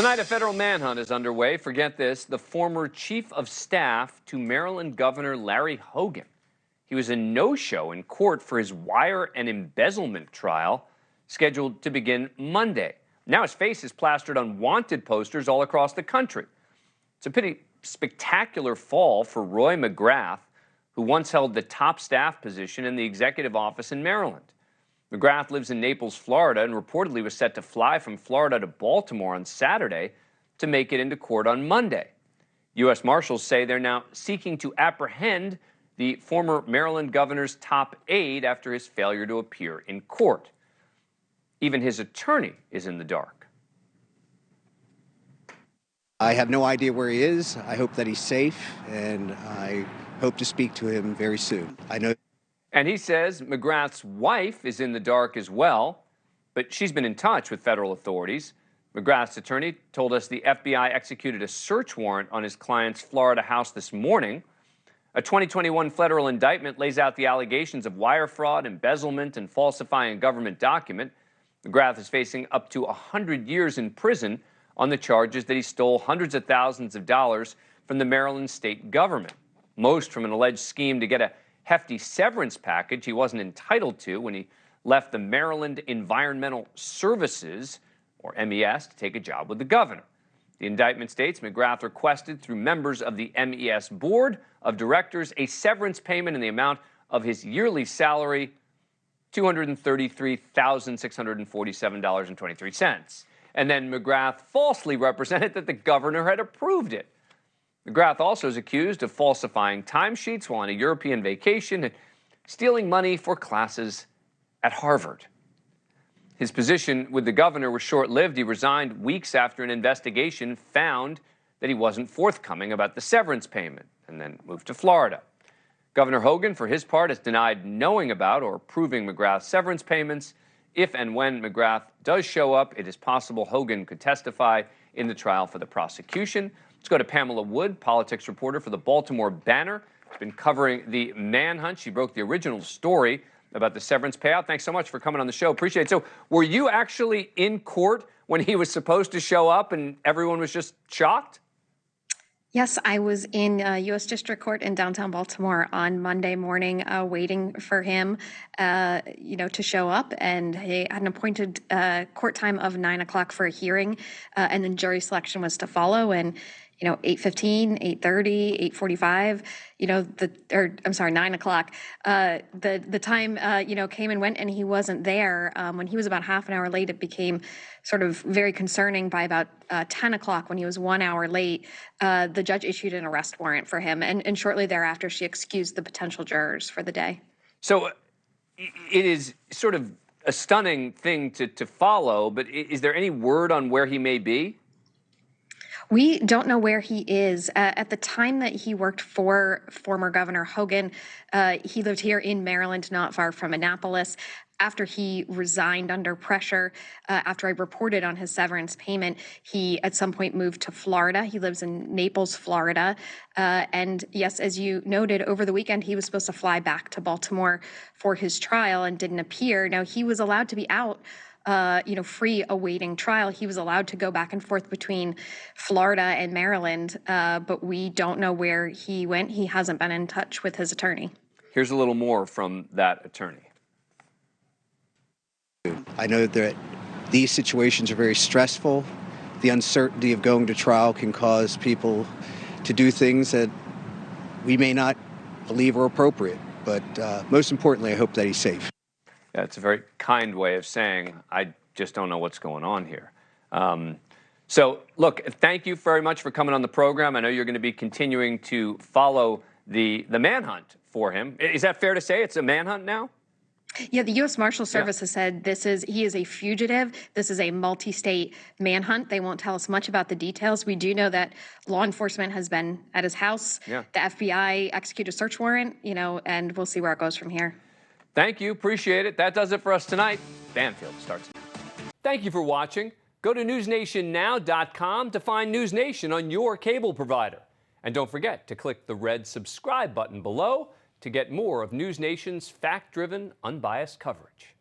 Tonight, a federal manhunt is underway. Forget this, the former chief of staff to Maryland Governor Larry Hogan. He was a no-show in court for his wire and embezzlement trial, scheduled to begin Monday. Now his face is plastered on wanted posters all across the country. It's a pretty spectacular fall for Roy McGrath, who once held the top staff position in the executive office in Maryland. McGrath lives in Naples, Florida, and reportedly was set to fly from Florida to Baltimore on Saturday to make it into court on Monday. U.S. Marshals say they're now seeking to apprehend the former Maryland governor's top aide after his failure to appear in court. Even his attorney is in the dark. I have no idea where he is. I hope that he's safe, and I hope to speak to him very soon. I know. And he says McGrath's wife is in the dark as well, but she's been in touch with federal authorities. McGrath's attorney told us the FBI executed a search warrant on his client's Florida house this morning. A 2021 federal indictment lays out the allegations of wire fraud, embezzlement, and falsifying a government document. McGrath is facing up to 100 years in prison on the charges that he stole hundreds of thousands of dollars from the Maryland state government, most from an alleged scheme to get a hefty severance package he wasn't entitled to when he left the Maryland Environmental Services, or MES, to take a job with the governor. The indictment states McGrath requested through members of the MES board of directors a severance payment in the amount of his yearly salary, $233,647.23. And then McGrath falsely represented that the governor had approved it. McGrath also is accused of falsifying timesheets while on a European vacation and stealing money for classes at Harvard. His position with the governor was short-lived. He resigned weeks after an investigation found that he wasn't forthcoming about the severance payment and then moved to Florida. Governor Hogan, for his part, has denied knowing about or approving McGrath's severance payments. If and when McGrath does show up, it is possible Hogan could testify in the trial for the prosecution. Let's go to Pamela Wood, politics reporter for the Baltimore Banner. She's been covering the manhunt. She broke the original story about the severance payout. Thanks so much for coming on the show. Appreciate it. So were you actually in court when he was supposed to show up and everyone was just shocked? Yes, I was in U.S. District Court in downtown Baltimore on Monday morning, waiting for him, to show up. And he had an appointed court time of 9 o'clock for a hearing, and then jury selection was to follow. And 8:15, 8:30, 8:45, 9 o'clock. The time, came and went, and he wasn't there. When he was about half an hour late, it became sort of very concerning. By about 10 o'clock, when he was 1 hour late, the judge issued an arrest warrant for him. And shortly thereafter, she excused the potential jurors for the day. So it is sort of a stunning thing to follow, but is there any word on where he may be? We don't know where he is. At the time that he worked for former Governor Hogan, he lived here in Maryland, not far from Annapolis. After he resigned under pressure, after I reported on his severance payment, he at some point moved to Florida. He lives in Naples, Florida. And yes, as you noted, over the weekend, he was supposed to fly back to Baltimore for his trial and didn't appear. Now, he was allowed to be out free awaiting trial. He was allowed to go back and forth between Florida and Maryland, but we don't know where he went. He hasn't been in touch with his attorney. Here's a little more from that attorney. I know that these situations are very stressful. The uncertainty of going to trial can cause people to do things that we may not believe are appropriate. But most importantly, I hope that he's safe. Yeah, it's a very kind way of saying, I just don't know what's going on here. So, look, thank you very much for coming on the program. I know you're going to be continuing to follow the manhunt for him. Is that fair to say? It's a manhunt now? Yeah, the U.S. Marshal Service has said he is a fugitive. This is a multi-state manhunt. They won't tell us much about the details. We do know that law enforcement has been at his house. Yeah. The FBI executed a search warrant, and we'll see where it goes from here. Thank you. Appreciate it. That does it for us tonight. Banfield starts. Thank you for watching. Go to newsnationnow.com to find NewsNation on your cable provider. And don't forget to click the red subscribe button below to get more of NewsNation's fact-driven, unbiased coverage.